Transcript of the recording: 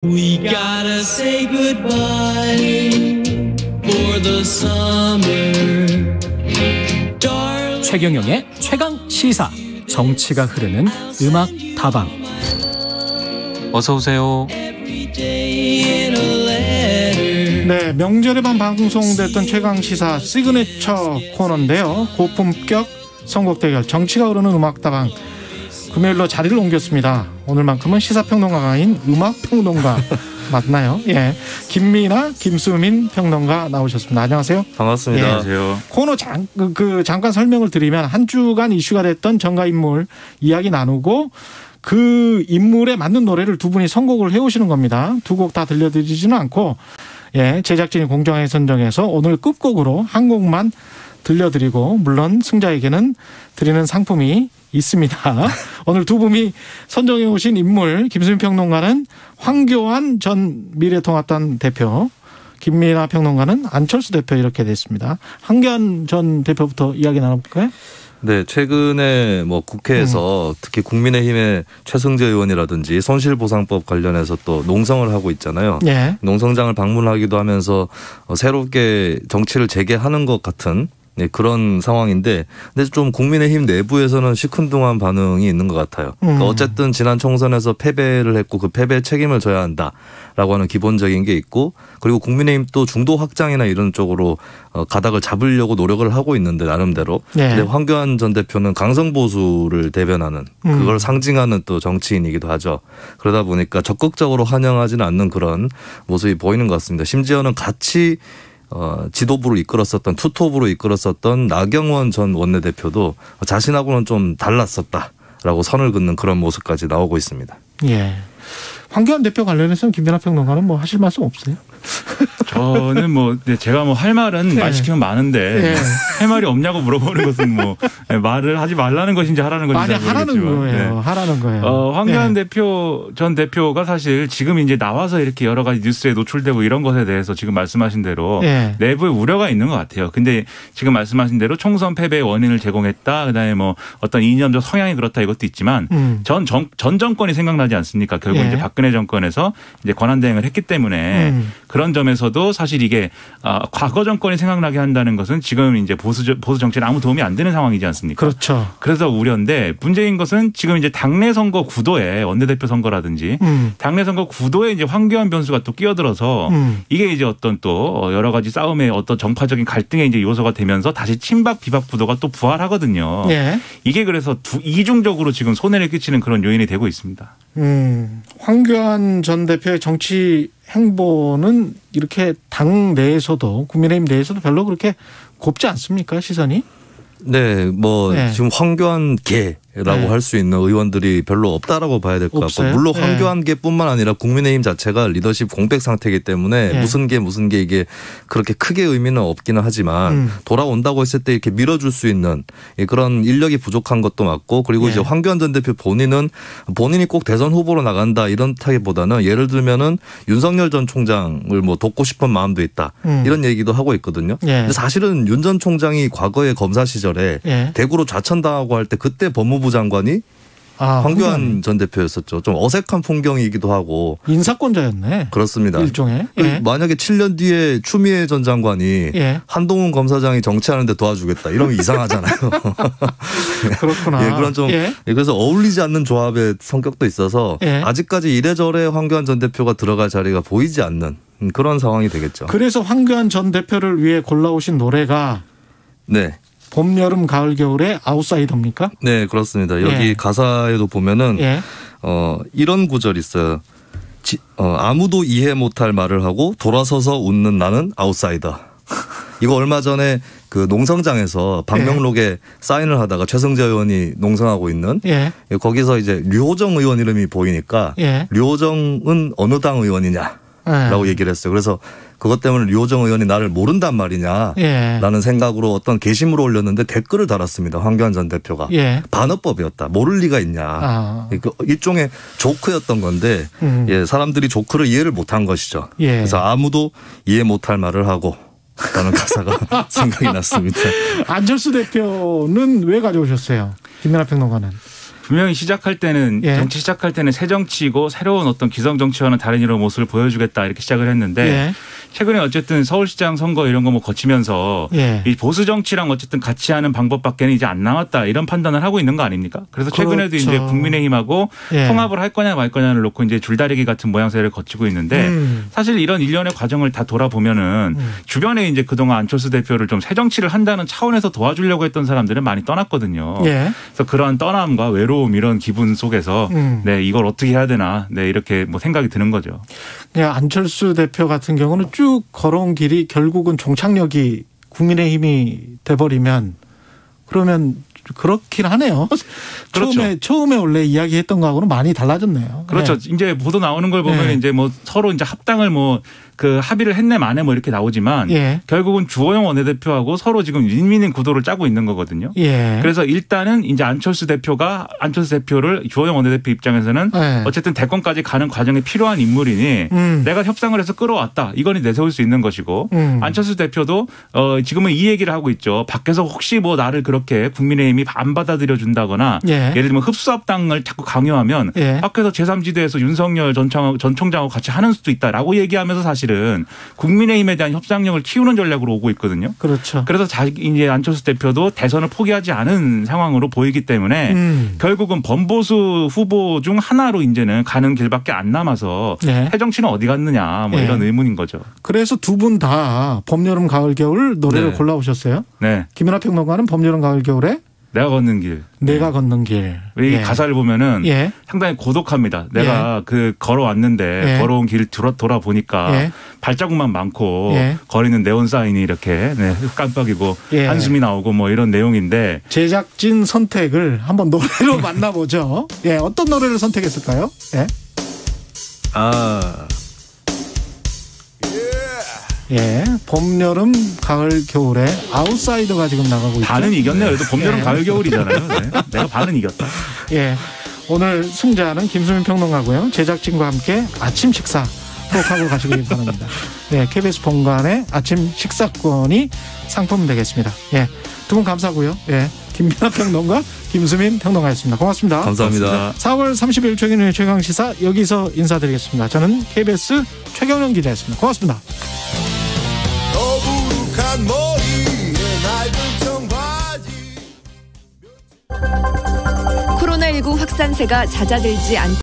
We gotta say goodbye for the summer. 최경영의 최강 시사. 정치가 흐르는 음악 다방. 어서 오세요. 네, 명절에만 방송됐던 최강 시사 시그니처 코너인데요. 고품격 선곡 대결 정치가 흐르는 음악 다방. 금요일로 자리를 옮겼습니다. 오늘만큼은 시사평론가가 아닌 음악평론가 맞나요? 예, 김미나, 김수민 평론가 나오셨습니다. 안녕하세요. 반갑습니다. 예. 안녕하세요. 코너 잠깐 설명을 드리면 한 주간 이슈가 됐던 정가인물 이야기 나누고 그 인물에 맞는 노래를 두 분이 선곡을 해오시는 겁니다. 두 곡 다 들려드리지는 않고 제작진이 공정하게 선정해서 오늘 끝곡으로 한 곡만 들려드리고 물론 승자에게는 드리는 상품이 있습니다. 오늘 두 분이 선정해 오신 인물 김수민 평론가는 황교안 전 미래통합당 대표, 김미나 평론가는 안철수 대표 이렇게 됐습니다. 황교안 전 대표부터 이야기 나눠볼까요? 네, 최근에 국회에서 특히 국민의힘의 최승재 의원이라든지 손실보상법 관련해서 또 농성을 하고 있잖아요. 예. 농성장을 방문하기도 하면서 새롭게 정치를 재개하는 것 같은 그런 상황인데, 근데 좀 국민의힘 내부에서는 시큰둥한 반응이 있는 것 같아요. 그러니까 어쨌든 지난 총선에서 패배를 했고 그 패배의 책임을 져야 한다라고 하는 기본적인 게 있고, 그리고 국민의힘 또 중도 확장이나 이런 쪽으로 가닥을 잡으려고 노력을 하고 있는데 나름대로. 네. 근데 황교안 전 대표는 강성보수를 대변하는 그걸 상징하는 또 정치인이기도 하죠. 그러다 보니까 적극적으로 환영하지는 않는 그런 모습이 보이는 것 같습니다. 심지어는 같이 지도부로 이끌었었던 투톱으로 이끌었었던 나경원 전 원내대표도 자신하고는 좀 달랐었다라고 선을 긋는 그런 모습까지 나오고 있습니다. 예. 황교안 대표 관련해서는 김민하 평론가는 하실 말씀 없어요? 저는 제가 할 말은 말 시키면 많은데 할 말이 없냐고 물어보는 것은 말을 하지 말라는 것인지 하라는 것인지 아니, 하라는 거예요. 하라는 거예요. 황교안 전 대표가 사실 지금 이제 나와서 이렇게 여러 가지 뉴스에 노출되고 이런 것에 대해서 지금 말씀하신 대로 내부에 우려가 있는 것 같아요. 근데 지금 말씀하신 대로 총선 패배의 원인을 제공했다. 그다음에 어떤 이념적 성향이 그렇다 이것도 있지만 전 정권이 생각나지 않습니까? 결국 이제 박근혜 정권에서 이제 권한대행을 했기 때문에 그런 점에서도 사실 이게 과거 정권이 생각나게 한다는 것은 지금 이제 보수 정치에 아무 도움이 안 되는 상황이지 않습니까? 그렇죠. 그래서 우려인데 문제인 것은 지금 이제 당내 선거 구도에 원내대표 선거라든지 당내 선거 구도에 이제 황교안 변수가 또 끼어들어서 이게 이제 어떤 또 여러 가지 싸움의 어떤 정파적인 갈등의 이제 요소가 되면서 다시 친박 비박 구도가 또 부활하거든요. 이게 그래서 이중적으로 지금 손해를 끼치는 그런 요인이 되고 있습니다. 황교안 전 대표의 정치 행보는 이렇게 당 내에서도 국민의힘 내에서도 별로 그렇게 곱지 않습니까? 시선이? 네, 지금 황교안계라고 할 수 있는 의원들이 별로 없다라고 봐야 될 것 같고, 물론 황교안계뿐만 아니라 국민의힘 자체가 리더십 공백 상태이기 때문에 무슨 게 이게 그렇게 크게 의미는 없기는 하지만 돌아온다고 했을 때 이렇게 밀어줄 수 있는 그런 인력이 부족한 것도 맞고, 그리고 이제 황교안 전 대표 본인이 꼭 대선 후보로 나간다 이런타기보다는 예를 들면은 윤석열 전 총장을 돕고 싶은 마음도 있다 이런 얘기도 하고 있거든요. 근데 사실은 윤 전 총장이 과거에 검사 시절에 대구로 좌천당하고 할 때 그때 법무부 장관이 황교안 전 대표였었죠. 좀 어색한 풍경이기도 하고. 인사권자였네. 그렇습니다. 일종의. 만약에 7년 뒤에 추미애 전 장관이 한동훈 검사장이 정치하는데 도와주겠다 이러면 이상하잖아요. 그렇구나. 그런 좀 그래서 어울리지 않는 조합의 성격도 있어서 아직까지 이래저래 황교안 전 대표가 들어갈 자리가 보이지 않는 그런 상황이 되겠죠. 그래서 황교안 전 대표를 위해 골라오신 노래가 봄, 여름, 가을, 겨울의 아웃사이더입니까? 네, 그렇습니다. 여기 가사에도 보면은 이런 구절이 있어요. 아무도 이해 못할 말을 하고 돌아서서 웃는 나는 아웃사이더. 이거 얼마 전에 그 농성장에서 방명록에 사인을 하다가 최승재 의원이 농성하고 있는 거기서 이제 류호정 의원 이름이 보이니까 류호정은 어느 당 의원이냐라고 얘기를 했어요. 그래서 그것 때문에 류호정 의원이 나를 모른단 말이냐라는 생각으로 어떤 게시물을 올렸는데 댓글을 달았습니다. 황교안 전 대표가. 반어법이었다. 모를 리가 있냐. 일종의 조크였던 건데 사람들이 조크를 이해를 못한 것이죠. 그래서 아무도 이해 못할 말을 하고 라는 가사가 생각이 났습니다. 안철수 대표는 왜 가져오셨어요? 김민하 평론가는. 분명히 시작할 때는 예. 정치 시작할 때는 새 정치이고 새로운 어떤 기성 정치와는 다른 이런 모습을 보여주겠다 이렇게 시작을 했는데 예. 최근에 어쨌든 서울시장 선거 이런 거 뭐 거치면서 예. 이 보수 정치랑 어쨌든 같이 하는 방법밖에는 이제 안 남았다 이런 판단을 하고 있는 거 아닙니까? 그래서 최근에도 그렇죠. 이제 국민의힘하고 예. 통합을 할 거냐 말 거냐를 놓고 이제 줄다리기 같은 모양새를 거치고 있는데 사실 이런 일련의 과정을 다 돌아보면은 주변에 이제 그동안 안철수 대표를 좀 새 정치를 한다는 차원에서 도와주려고 했던 사람들은 많이 떠났거든요. 예. 그래서 그러한 떠남과 외로움 이런 기분 속에서 네 이걸 어떻게 해야 되나 네 이렇게 뭐 생각이 드는 거죠. 안철수 대표 같은 경우는 쭉 걸어온 길이 결국은 종착역이 국민의힘이 돼버리면 그러면 그렇긴 하네요. 그렇죠. 처음에 원래 이야기했던 거하고는 많이 달라졌네요. 그렇죠. 네. 이제 보도 나오는 걸 보면 네. 이제 뭐 서로 이제 합당을 뭐 그 합의를 했네 마네 뭐 이렇게 나오지만 예. 결국은 주호영 원내대표하고 서로 지금 윈윈인 구도를 짜고 있는 거거든요. 예. 그래서 일단은 이제 안철수 대표를 주호영 원내대표 입장에서는 네. 어쨌든 대권까지 가는 과정에 필요한 인물이니 내가 협상을 해서 끌어왔다. 이거는 내세울 수 있는 것이고 안철수 대표도 지금은 이 얘기를 하고 있죠. 밖에서 혹시 뭐 나를 그렇게 국민의힘이 안 받아들여 준다거나 예. 예를 들면 흡수합당을 자꾸 강요하면 예. 밖에서 제3지대에서 윤석열 전 총장하고 같이 하는 수도 있다라고 얘기하면서 사실은 국민의힘에 대한 협상력을 키우는 전략으로 오고 있거든요. 그렇죠. 그래서 이제 안철수 대표도 대선을 포기하지 않은 상황으로 보이기 때문에 결국은 범보수 후보 중 하나로 이제는 가는 길밖에 안 남아서 네. 새 정치는 어디 갔느냐 뭐 네. 이런 의문인 거죠. 그래서 두 분 다 봄, 여름, 가을, 겨울 노래를 네. 골라오셨어요. 네. 김연아 평론가는 봄, 여름, 가을, 겨울에 내가 걷는 길. 내가 걷는 길. 이 예. 가사를 보면은 예. 상당히 고독합니다. 내가 그 걸어왔는데 예. 걸어온 길 돌아보니까 예. 발자국만 많고 예. 거리는 네온 사인이 이렇게 네, 깜빡이고 예. 한숨이 나오고 뭐 이런 내용인데 제작진 선택을 한번 노래로 만나보죠. 예, 어떤 노래를 선택했을까요? 예. 예, 봄, 여름, 가을, 겨울에 아웃사이더가 지금 나가고 있죠. 반은 이겼네요. 그래도 봄, 여름, 예. 가을, 겨울이잖아요. 네. 내가 반은 이겼다. 예, 오늘 승자는 김수민 평론가고요. 제작진과 함께 아침 식사 꼭 하고 가시길 바랍니다. 네, KBS 본관의 아침 식사권이 상품 되겠습니다. 예, 두 분 감사하고요. 예, 김연아 평론가, 김수민 평론가였습니다. 고맙습니다. 감사합니다. 4월 30일 최경영의 최강시사 여기서 인사드리겠습니다. 저는 KBS 최경영 기자였습니다. 고맙습니다. 거북한 머리에 낡은 청바지. 코로나19 확산세가 잦아들지 않고